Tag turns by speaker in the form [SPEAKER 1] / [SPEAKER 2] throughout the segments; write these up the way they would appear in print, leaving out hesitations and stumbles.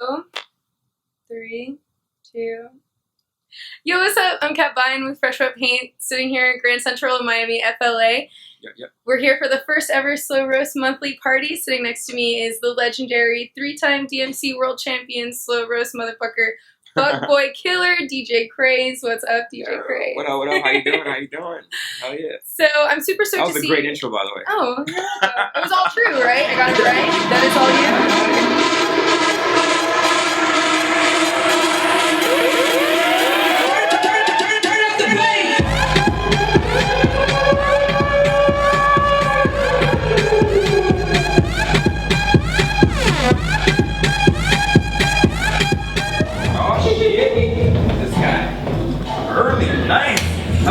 [SPEAKER 1] Oh, 3, 2. Yo, what's up? I'm Bein with Fresh Wet Paint, sitting here at Grand Central in Miami, FLA.
[SPEAKER 2] Yep.
[SPEAKER 1] We're here for the first ever Slow Roast monthly party. Sitting next to me is the legendary 3-time DMC world champion Slow Roast motherfucker, fuck boy killer, DJ Craze. What's up, DJ Craze?
[SPEAKER 2] What up? How you doing? Hell yeah.
[SPEAKER 1] So I'm super stoked to see.
[SPEAKER 2] That was a great intro, by the way.
[SPEAKER 1] Oh, it was all true, right? I got it right. That is all you.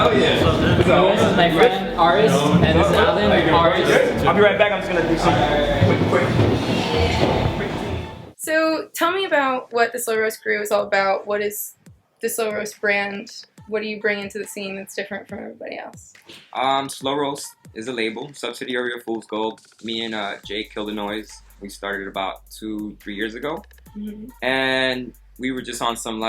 [SPEAKER 2] Oh yeah.
[SPEAKER 3] So this is my friend Aris, and this is Alvin. Aris.
[SPEAKER 2] I'll be right back. I'm just gonna do some quick.
[SPEAKER 1] So tell me about what the Slow Roast crew is all about. What is the Slow Roast brand? What do you bring into the scene that's different from everybody else?
[SPEAKER 2] Slow Roast is a label, subsidiary of Fool's Gold. Me and Jake Kill the Noise. We started about 2-3 years ago, and we were just on some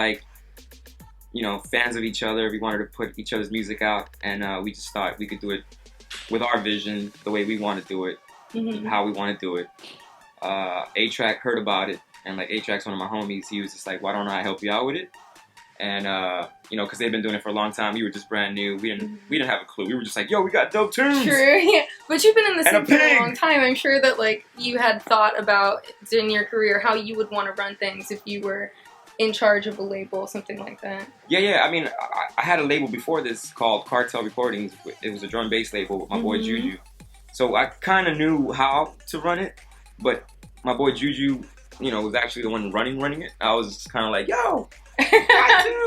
[SPEAKER 2] fans of each other. We wanted to put each other's music out, and we just thought we could do it with our vision, the way we want to do it, how we want to do it. A-Track heard about it, and A-Track's one of my homies. He was just like, why don't I help you out with it? And because they've been doing it for a long time. We were just brand new. We didn't have a clue. We were just like, yo, we got dope tunes.
[SPEAKER 1] True, yeah. But you've been in the scene for a long time. I'm sure that you had thought about in your career how you would want to run things if you were in charge of a label, something like that.
[SPEAKER 2] Yeah. I mean, I had a label before this called Cartel Recordings. It was a drum bass label with my boy Juju. So I kind of knew how to run it, but my boy Juju, was actually the one running it. I was kind of like, yo,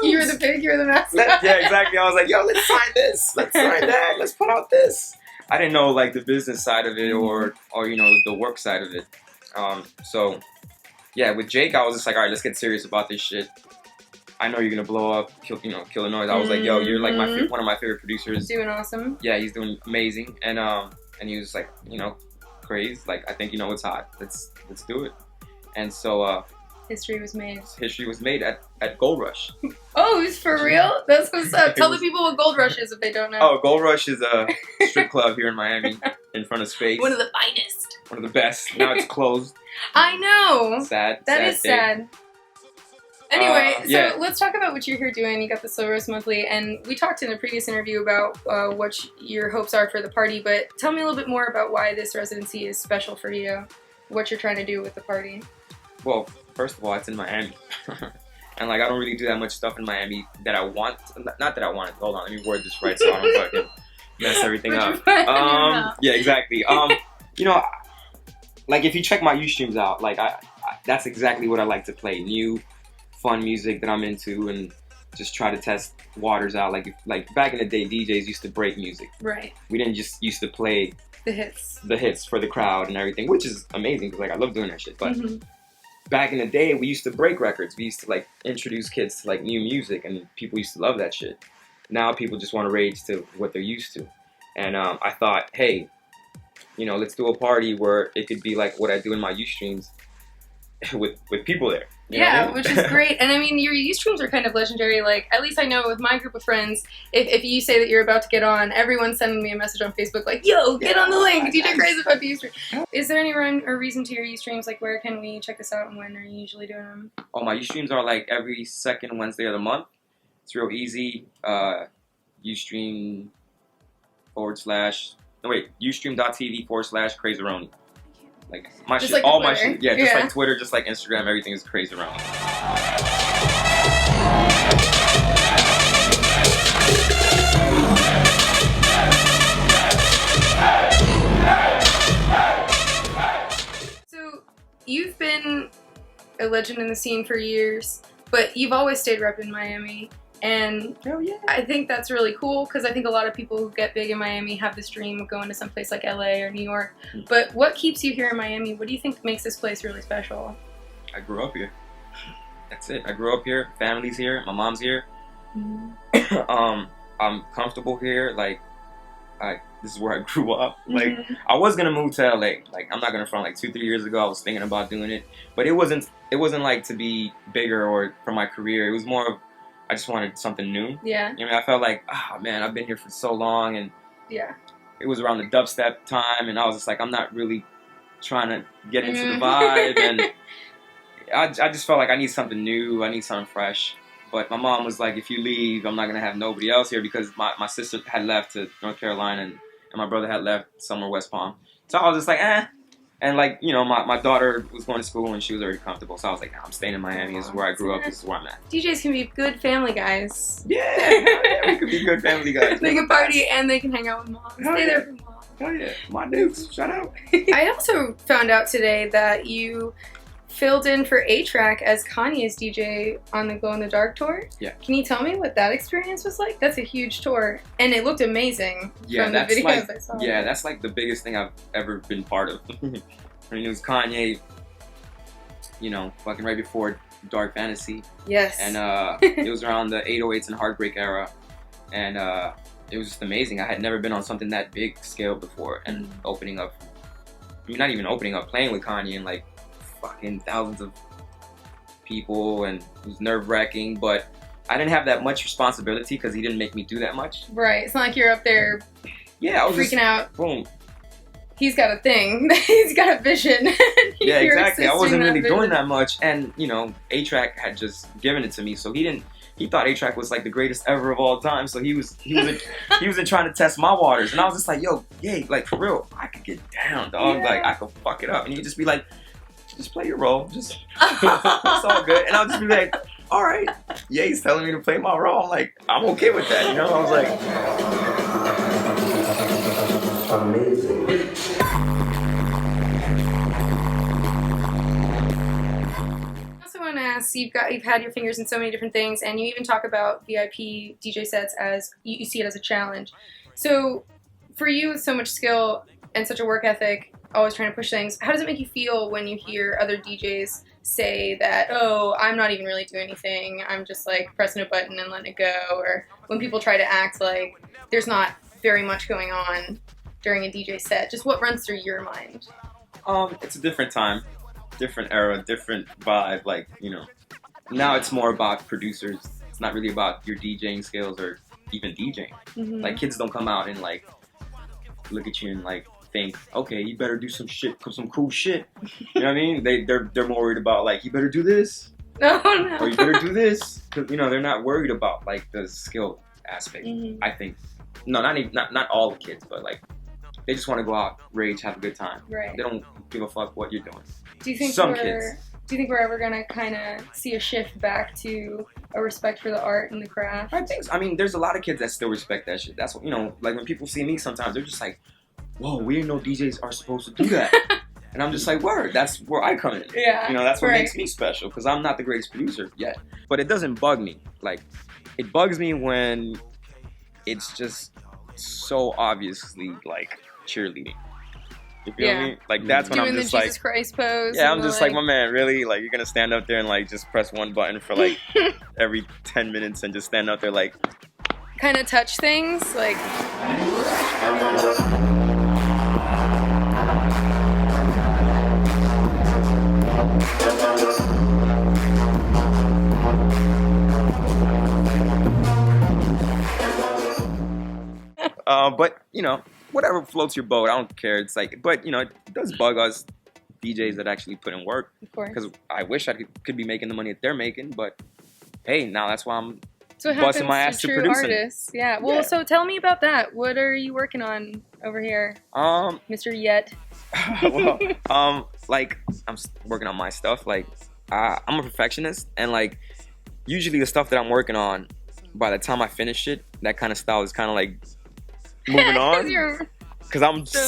[SPEAKER 1] you were the pig, you were the master.
[SPEAKER 2] Yeah, exactly. I was like, yo, let's sign this, let's sign that, let's put out this. I didn't know the business side of it or the work side of it. So yeah, with Jake, I was just like, all right, let's get serious about this shit. I know you're gonna blow up, kill the noise. I was like, yo, you're one of my favorite producers.
[SPEAKER 1] Doing awesome.
[SPEAKER 2] Yeah, he's doing amazing, and he was like, Craze, I think it's hot. Let's do it. And so
[SPEAKER 1] history was made.
[SPEAKER 2] History was made at Gold Rush.
[SPEAKER 1] Oh, it's for real? That's what's up. Tell the people what Gold Rush is if they don't know.
[SPEAKER 2] Oh, Gold Rush is a strip club here in Miami, in front of Space.
[SPEAKER 1] One of the finest.
[SPEAKER 2] One of the best. Now it's closed.
[SPEAKER 1] I know.
[SPEAKER 2] Sad.
[SPEAKER 1] That
[SPEAKER 2] sad
[SPEAKER 1] is
[SPEAKER 2] day.
[SPEAKER 1] sad. Anyway,
[SPEAKER 2] yeah.
[SPEAKER 1] So let's talk about what you're here doing. You got the Slow Roast Monthly, and we talked in a previous interview about what your hopes are for the party, but tell me a little bit more about why this residency is special for you, what you're trying to do with the party.
[SPEAKER 2] Well, first of all, it's in Miami. And I don't really do that much stuff in Miami that I want. Not that I want. Hold on, let me word this right so I don't fucking mess everything up. Yeah, exactly. If you check my Ustreams out, that's exactly what I like to play. New, fun music that I'm into, and just try to test waters out. Like back in the day, DJs used to break music.
[SPEAKER 1] Right.
[SPEAKER 2] We didn't just used to play
[SPEAKER 1] the hits
[SPEAKER 2] for the crowd and everything, which is amazing because I love doing that shit. But back in the day, we used to break records. We used to introduce kids to new music, and people used to love that shit. Now people just want to rage to what they're used to. And I thought, hey, let's do a party where it could be like what I do in my Ustreams with people there. You know what I mean?
[SPEAKER 1] Which is great. And I mean, your Ustreams are kind of legendary. At least I know with my group of friends, if you say that you're about to get on, everyone's sending me a message on Facebook yo, get on the link. DJ Craze about the Ustream. Is there any rhyme or reason to your Ustreams? Where can we check this out, and when are you usually doing them?
[SPEAKER 2] Oh, my Ustreams are every second Wednesday of the month. It's real easy. Ustream ustream.tv/Crazeroni. My
[SPEAKER 1] just
[SPEAKER 2] shit, all my shit, just
[SPEAKER 1] yeah.
[SPEAKER 2] like Twitter, just like Instagram, everything is Crazeroni.
[SPEAKER 1] So, you've been a legend in the scene for years, but you've always stayed repping Miami. And I think that's really cool because I think a lot of people who get big in Miami have this dream of going to some place like LA or New York. But what keeps you here in Miami? What do you think makes this place really special?
[SPEAKER 2] I grew up here. That's it. I grew up here. Family's here. My mom's here. I'm comfortable here. this is where I grew up. Like, I was gonna move to LA. Like, I'm not gonna front. Like 2-3 years ago, I was thinking about doing it, but it wasn't like to be bigger or for my career. It was more of I just wanted something new.
[SPEAKER 1] Yeah.
[SPEAKER 2] I mean, I felt like, oh man, I've been here for so long, and
[SPEAKER 1] yeah,
[SPEAKER 2] it was around the dubstep time, and I was just like, I'm not really trying to get into the vibe, and I just felt like I need something new. I need something fresh. But my mom was like, if you leave, I'm not going to have nobody else here, because my sister had left to North Carolina, and my brother had left somewhere West Palm. So I was just like, eh. And like, you know, my daughter was going to school and she was already comfortable. So I was like, nah, I'm staying in Miami. This is where I grew up. This is where I'm at.
[SPEAKER 1] DJs can be good family guys.
[SPEAKER 2] Yeah, we could be good family guys.
[SPEAKER 1] They can party and they can hang out with mom. Stay there for mom.
[SPEAKER 2] Oh yeah, my dudes. Shout out.
[SPEAKER 1] I also found out today that you filled in for A-Track as Kanye's DJ on the Glow in the Dark tour.
[SPEAKER 2] Yeah.
[SPEAKER 1] Can you tell me what that experience was like? That's a huge tour, and it looked amazing
[SPEAKER 2] Yeah,
[SPEAKER 1] from the
[SPEAKER 2] that's
[SPEAKER 1] videos
[SPEAKER 2] like,
[SPEAKER 1] I saw.
[SPEAKER 2] yeah, that's like the biggest thing I've ever been part of. I mean, it was Kanye, you know, fucking right before Dark Fantasy.
[SPEAKER 1] Yes.
[SPEAKER 2] And it was around the 808s and Heartbreak era, and it was just amazing. I had never been on something that big scale before, and opening up, I mean, not even opening up, playing with Kanye and like fucking thousands of people, and it was nerve-wracking, but I didn't have that much responsibility because he didn't make me do that much.
[SPEAKER 1] Right. It's not like you're up there
[SPEAKER 2] I was
[SPEAKER 1] freaking
[SPEAKER 2] just,
[SPEAKER 1] out.
[SPEAKER 2] Boom.
[SPEAKER 1] He's got a thing. He's got a vision.
[SPEAKER 2] Yeah, exactly. I wasn't really
[SPEAKER 1] vision.
[SPEAKER 2] doing that much, and you know, A-Track had just given it to me, so he thought A-Track was like the greatest ever of all time, so he wasn't trying to test my waters, and I was just like, yo, yeah, like for real, I could get down, dog.
[SPEAKER 1] Yeah.
[SPEAKER 2] Like I could fuck it up, and he'd just be like, just play your role, just it's all good, and I'll just be like, all right, yeah, he's telling me to play my role. I'm like, I'm okay with that, you know. I was like,
[SPEAKER 4] amazing.
[SPEAKER 1] I also want to ask, you've had your fingers in so many different things, and you even talk about VIP DJ sets as you see it as a challenge. So for you, with so much skill and such a work ethic, always trying to push things, how does it make you feel when you hear other DJs say that, oh, I'm not even really doing anything, I'm just like pressing a button and letting it go, or when people try to act like there's not very much going on during a DJ set? Just what runs through your mind?
[SPEAKER 2] it's a different time, different era, different vibe. Like, you know, now it's more about producers. It's not really about your DJing skills or even DJing. Like, kids don't come out and like look at you and like think, okay, you better do some shit, some cool shit. You know what I mean? They're more worried about like, you better do this.
[SPEAKER 1] No.
[SPEAKER 2] Or you better do this. Cause you know, they're not worried about like the skill aspect. I think. No, not all the kids, but like, they just want to go out, rage, have a good time.
[SPEAKER 1] Right.
[SPEAKER 2] They don't give a fuck what you're doing.
[SPEAKER 1] Do you think
[SPEAKER 2] kids.
[SPEAKER 1] Do you think we're ever gonna kind of see a shift back to a respect for the art and the craft?
[SPEAKER 2] I think so. I mean, there's a lot of kids that still respect that shit. That's what, you know, like when people see me sometimes, they're just like, whoa, we didn't know DJs are supposed to do that. And I'm just like, word, that's where I come in.
[SPEAKER 1] Yeah.
[SPEAKER 2] You know, that's what makes me special, because I'm not the greatest producer yet. But it doesn't bug me. Like, it bugs me when it's just so obviously like cheerleading. You feel me? Like, that's when
[SPEAKER 1] Doing
[SPEAKER 2] I'm just
[SPEAKER 1] the
[SPEAKER 2] like,
[SPEAKER 1] Jesus Christ pose.
[SPEAKER 2] yeah, I'm just like, my man, really? Like, you're gonna stand up there and like just press one button for like every 10 minutes and just stand up there like,
[SPEAKER 1] kind of touch things, like.
[SPEAKER 2] But you know, whatever floats your boat, I don't care. It's like, but you know, it does bug us DJs that actually put in work.
[SPEAKER 1] Of course.
[SPEAKER 2] Because I wish I could be making the money that they're making, but hey, now that's why I'm
[SPEAKER 1] So
[SPEAKER 2] busting my ass to
[SPEAKER 1] true
[SPEAKER 2] producing.
[SPEAKER 1] artists. Yeah. Well,
[SPEAKER 2] Yeah.
[SPEAKER 1] so tell me about that. What are you working on over here, Mr. Yet?
[SPEAKER 2] Well, like, I'm working on my stuff. Like, I'm a perfectionist, and like, usually the stuff that I'm working on, by the time I finish it, that kind of style is kind of like moving on. Because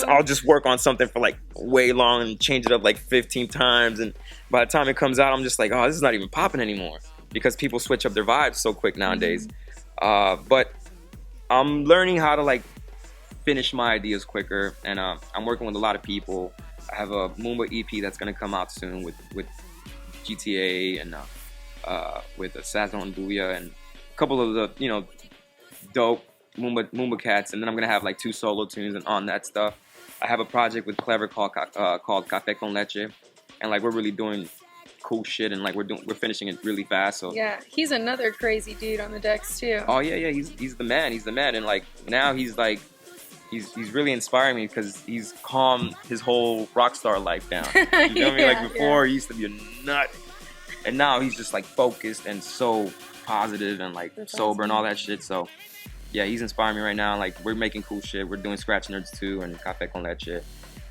[SPEAKER 2] I'll just work on something for like way long and change it up like 15 times, and by the time it comes out, I'm just like, oh, this is not even popping anymore, because people switch up their vibes so quick nowadays. But I'm learning how to like finish my ideas quicker, and I'm working with a lot of people. I have a Moomba EP that's gonna come out soon with GTA and with Sazon and Booyah and a couple of the, you know, dope Moomba Cats, and then I'm gonna have like 2 solo tunes and on that stuff. I have a project with Clever called Café con Leche, and like we're really doing cool shit, and like we're finishing it really fast. So
[SPEAKER 1] yeah, he's another crazy dude on the decks too.
[SPEAKER 2] Oh yeah, he's the man, and like now he's like he's really inspiring me because he's calmed his whole rock star life down. You know what I mean? Like before he used to be a nut, and now he's just like focused and so positive and like sober and all that shit. So yeah, he's inspiring me right now. Like we're making cool shit. We're doing Scratch Nerds 2 and Café con Leche,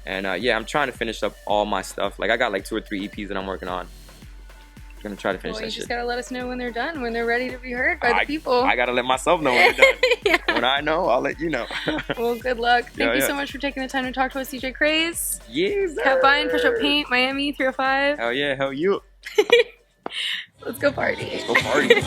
[SPEAKER 2] and yeah, I'm trying to finish up all my stuff. Like I got like 2 or 3 EPs that I'm working on. Gonna try to finish that shit. You just
[SPEAKER 1] gotta let us know when they're done, when they're ready to be heard by the people.
[SPEAKER 2] I gotta let myself know when they're done. When I know, I'll let you know.
[SPEAKER 1] Well, good luck. Thank you so much for taking the time to talk to us, DJ Craze.
[SPEAKER 2] Yes,
[SPEAKER 1] Cat Bein, Push Up Paint, Miami 305.
[SPEAKER 2] Hell yeah, hell you.
[SPEAKER 1] Let's go party.
[SPEAKER 2] Let's go party.